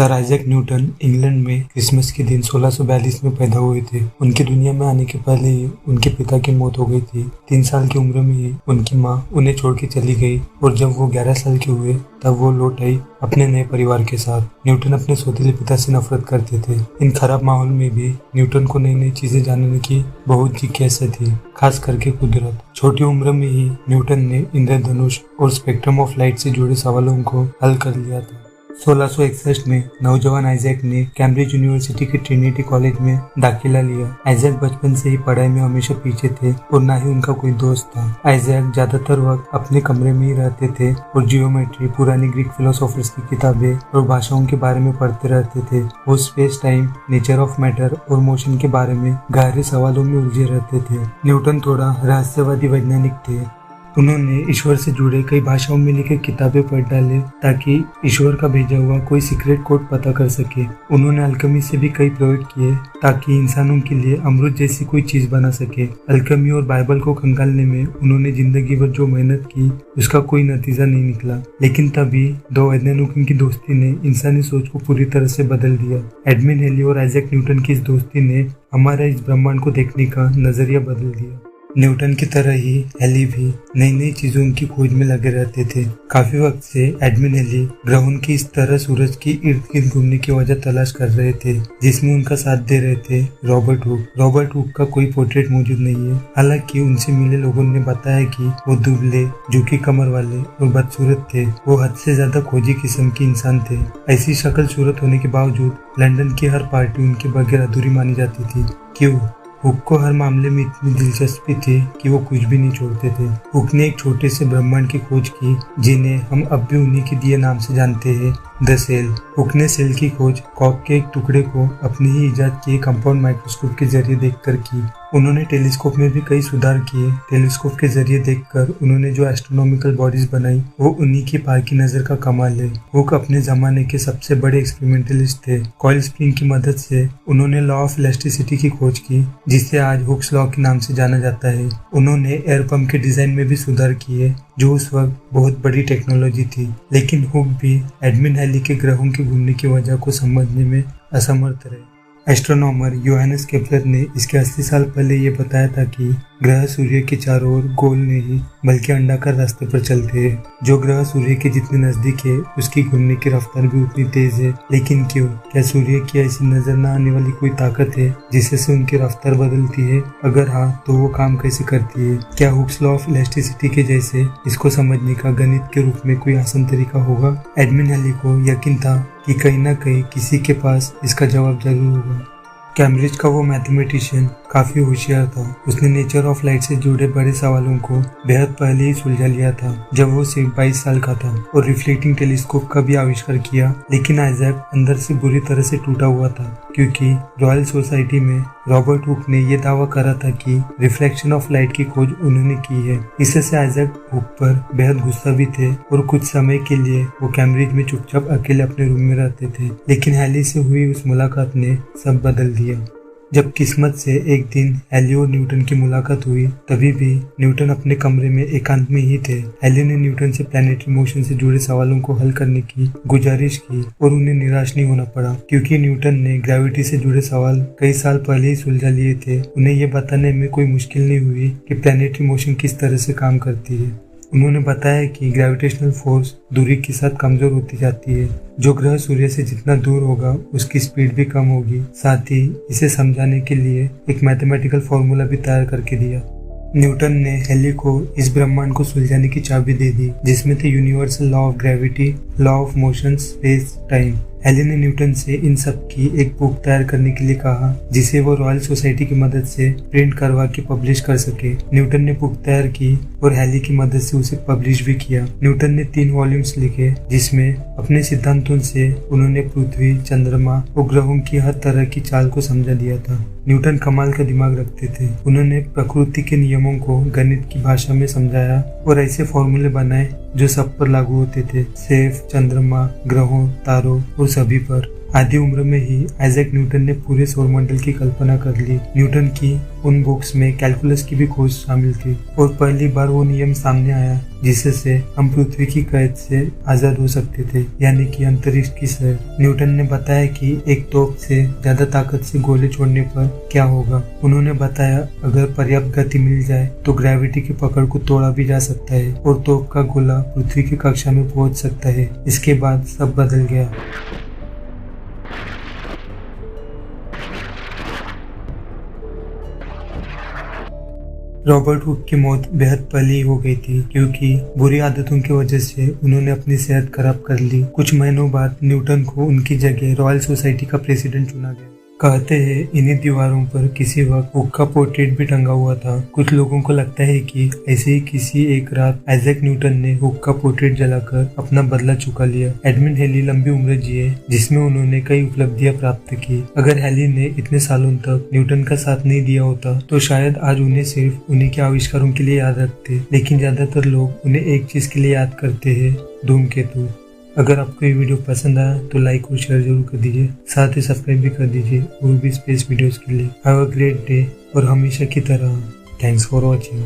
Sir Isaac Newton England में Christmas के दिन 1642 में पैदा हुए थे। उनकी दुनिया में आने के पहले ही उनके पिता की मौत हो गई थी। 3 साल की उम्र में ही उनकी माँ उन्हें छोड़ के चली गई और जब वो 11 साल के हुए तब वो लौट आई अपने नए परिवार के साथ। न्यूटन अपने सौतेले पिता से नफरत करते थे। इन खराब माहौल में भी न्यूटन को नई नई चीजें जानने की बहुत जिज्ञासा थी, खास करके कुदरत। छोटी उम्र में ही न्यूटन ने इंद्रधनुष और स्पेक्ट्रम ऑफ लाइट से जुड़े सवालों को हल कर लिया था। 1661 में नौजवान आइजैक ने कैम्ब्रिज यूनिवर्सिटी के ट्रिनिटी कॉलेज में दाखिला लिया। आइजैक बचपन से ही पढ़ाई में हमेशा पीछे थे और ना ही उनका कोई दोस्त था। आइजैक ज्यादातर वक्त अपने कमरे में ही रहते थे और जियोमेट्री, पुरानी ग्रीक फिलोसोफर्स की किताबें और भाषाओं के बारे में पढ़ते रहते थे। वो space time, nature of matter और मोशन के बारे में गहरे सवालों में उलझे रहते थे। न्यूटन थोड़ा रहस्यवादी वैज्ञानिक थे। उन्होंने ईश्वर से जुड़े कई भाषाओं में लिखे किताबें पढ़ डाले ताकि ईश्वर का भेजा हुआ कोई सीक्रेट कोड पता कर सके। उन्होंने अल्केमी से भी कई प्रयोग किए ताकि इंसानों के लिए अमृत जैसी कोई चीज बना सके। अल्केमी और बाइबल को खंगालने में उन्होंने जिंदगी भर जो मेहनत की उसका कोई नतीजा नहीं निकला। लेकिन तभी 2 वैज्ञानिकों की दोस्ती ने इंसानी सोच को पूरी तरह से बदल दिया। एडमिन हेली और आइजैक न्यूटन की इस दोस्ती ने हमारा इस ब्रह्मांड को देखने का नजरिया बदल दिया। न्यूटन की तरह ही हेली भी नई नई चीजों की खोज में लगे रहते थे। काफी वक्त से एडमिन हेली ग्रहों की इस तरह सूरज की इर्द गिर्द घूमने की वजह तलाश कर रहे थे, जिसमें उनका साथ दे रहे थे रॉबर्ट हुक। रॉबर्ट हुक का कोई पोर्ट्रेट मौजूद नहीं है, हालांकि उनसे मिले लोगों ने बताया कि वो दुबले, झुकी कमर वाले और बदसूरत थे। वो हद से ज्यादा खोजी किस्म के इंसान थे। ऐसी शक्ल सूरत होने के बावजूद लंदन की हर पार्टी उनके बगैर अधूरी मानी जाती थी। क्यों? हुक को हर मामले में इतनी दिलचस्पी थी कि वो कुछ भी नहीं छोड़ते थे। हुक ने एक छोटे से ब्रह्मांड की खोज की जिन्हें हम अब भी उन्हीं के दिए नाम से जानते हैं, द सेल। हुक ने सेल की खोज कॉर्क के एक टुकड़े को अपनी ही इजाद किए कंपाउंड माइक्रोस्कोप के जरिए देखकर की। उन्होंने टेलीस्कोप में भी कई सुधार किए। टेलीस्कोप के जरिए देखकर उन्होंने जो एस्ट्रोनॉमिकल बॉडीज बनाई वो उन्हीं की पार की नजर का कमाल है। हुक अपने जमाने के सबसे बड़े एक्सपेरिमेंटलिस्ट थे। कॉइल स्प्रिंग की मदद से उन्होंने लॉ ऑफ इलास्टिसिटी की खोज की, जिसे आज हुक्स लॉ के नाम से जाना जाता है। उन्होंने एयर पंप के डिजाइन में भी सुधार किए, जो उस वक्त बहुत बड़ी टेक्नोलॉजी थी। लेकिन हुक भी एडमिन हेली के ग्रहों के घूमने की वजह को समझने में असमर्थ रहे। एस्ट्रोनॉमर योहानस केपलर ने इसके 80 साल पहले ये बताया था कि ग्रह सूर्य के चारों ओर गोल नहीं बल्कि अंडाकार रास्ते पर चलते हैं। जो ग्रह सूर्य के जितने नजदीक है उसकी घूमने की रफ्तार भी उतनी तेज है। लेकिन क्यों? क्या सूर्य की ऐसी नजर न आने वाली कोई ताकत है जिससे उनकी रफ्तार बदलती है? अगर हाँ, तो वो काम कैसे करती है? क्या हुक्स लॉ ऑफ इलास्टिसिटी के जैसे इसको समझने का गणित के रूप में कोई आसान तरीका होगा? एडमिन हेली को यकीन था कि कहीं न कहीं किसी के पास इसका जवाब जरूर होगा। कैम्ब्रिज का वो मैथमेटिशियन काफी होशियार था। उसने नेचर ऑफ लाइट से जुड़े बड़े सवालों को बेहद पहले ही सुलझा लिया था जब वो सिर्फ 22 साल का था और रिफ्लेक्टिंग टेलीस्कोप का भी आविष्कार किया। लेकिन आइजैक अंदर से बुरी तरह से टूटा हुआ था, क्योंकि रॉयल सोसाइटी में रॉबर्ट हुक ने यह दावा करा था कि रिफ्लेक्शन ऑफ लाइट की खोज उन्होंने की है। इससे आइजैक हुक पर बेहद गुस्सा भी थे और कुछ समय के लिए वो कैम्ब्रिज में चुपचाप अकेले अपने रूम में रहते थे। लेकिन हेली से हुई उस मुलाकात ने सब बदल दिया। जब किस्मत से एक दिन हेली और न्यूटन की मुलाकात हुई, तभी भी न्यूटन अपने कमरे में एकांत में ही थे। हेली ने न्यूटन से प्लैनेटरी मोशन से जुड़े सवालों को हल करने की गुजारिश की और उन्हें निराश नहीं होना पड़ा, क्योंकि न्यूटन ने ग्रेविटी से जुड़े सवाल कई साल पहले ही सुलझा लिए थे। उन्हें यह बताने में कोई मुश्किल नहीं हुई कि प्लैनेटरी मोशन किस तरह से काम करती है। उन्होंने बताया कि ग्रेविटेशनल फोर्स दूरी के साथ कमजोर होती जाती है। जो ग्रह सूर्य से जितना दूर होगा उसकी स्पीड भी कम होगी। साथ ही इसे समझाने के लिए एक मैथमेटिकल फॉर्मूला भी तैयार करके दिया। न्यूटन ने हेली को इस ब्रह्मांड को सुलझाने की चाबी दे दी, जिसमें थे universal law of gravity, law of motion, space, time. Halley ने न्यूटन से इन सब की एक बुक तैयार करने के लिए कहा, जिसे वो रॉयल सोसाइटी की मदद से प्रिंट करवा के पब्लिश कर सके। न्यूटन ने बुक तैयार की और हेली की मदद से उसे पब्लिश भी किया। न्यूटन ने 3 वॉल्यूम्स लिखे, जिसमें अपने सिद्धांतों से उन्होंने पृथ्वी, चंद्रमा और ग्रहों की हर तरह की चाल को समझा दिया था। न्यूटन कमाल का दिमाग रखते थे। उन्होंने प्रकृति के नियमों को गणित की भाषा में समझाया और ऐसे फॉर्मूले बनाए जो सब पर लागू होते थे, सिर्फ चंद्रमा, ग्रहों, तारों और सभी पर। आधी उम्र में ही आइजैक न्यूटन ने पूरे सौरमंडल की कल्पना कर ली। न्यूटन की उन बुक्स में कैलकुलस की भी खोज शामिल थी और पहली बार वो नियम सामने आया जिससे हम पृथ्वी की कैद से आजाद हो सकते थे, यानी कि अंतरिक्ष की सैर। न्यूटन ने बताया कि एक तोप से ज्यादा ताकत से गोले छोड़ने पर क्या होगा। उन्होंने बताया अगर पर्याप्त गति मिल जाए तो ग्रेविटी की पकड़ को तोड़ा भी जा सकता है और तोप का गोला पृथ्वी की कक्षा में पहुंच सकता है। इसके बाद सब बदल गया। रॉबर्ट हुक की मौत बेहद पहले ही हो गई थी क्योंकि बुरी आदतों की वजह से उन्होंने अपनी सेहत खराब कर ली। कुछ महीनों बाद न्यूटन को उनकी जगह रॉयल सोसाइटी का प्रेसिडेंट चुना गया। कहते हैं इन्हीं दीवारों पर किसी वक्त हुक का पोर्ट्रेट भी टंगा हुआ था। कुछ लोगों को लगता है कि ऐसे ही किसी एक रात आइजैक न्यूटन ने हुक का पोर्ट्रेट जलाकर अपना बदला चुका लिया। एडमंड हेली लंबी उम्र जिए जिसमें उन्होंने कई उपलब्धियां प्राप्त की। अगर हेली ने इतने सालों तक न्यूटन का साथ नहीं दिया होता तो शायद आज उन्हें सिर्फ उन्हीं के आविष्कारों के लिए याद रखते, लेकिन ज्यादातर लोग उन्हें एक चीज के लिए याद करते हैं, धूमकेतु। अगर आपको ये वीडियो पसंद आया तो लाइक और शेयर जरूर कर दीजिए, साथ ही सब्सक्राइब भी कर दीजिए और भी स्पेस वीडियोस के लिए। हैव अ ग्रेट डे और हमेशा की तरह थैंक्स फॉर वॉचिंग।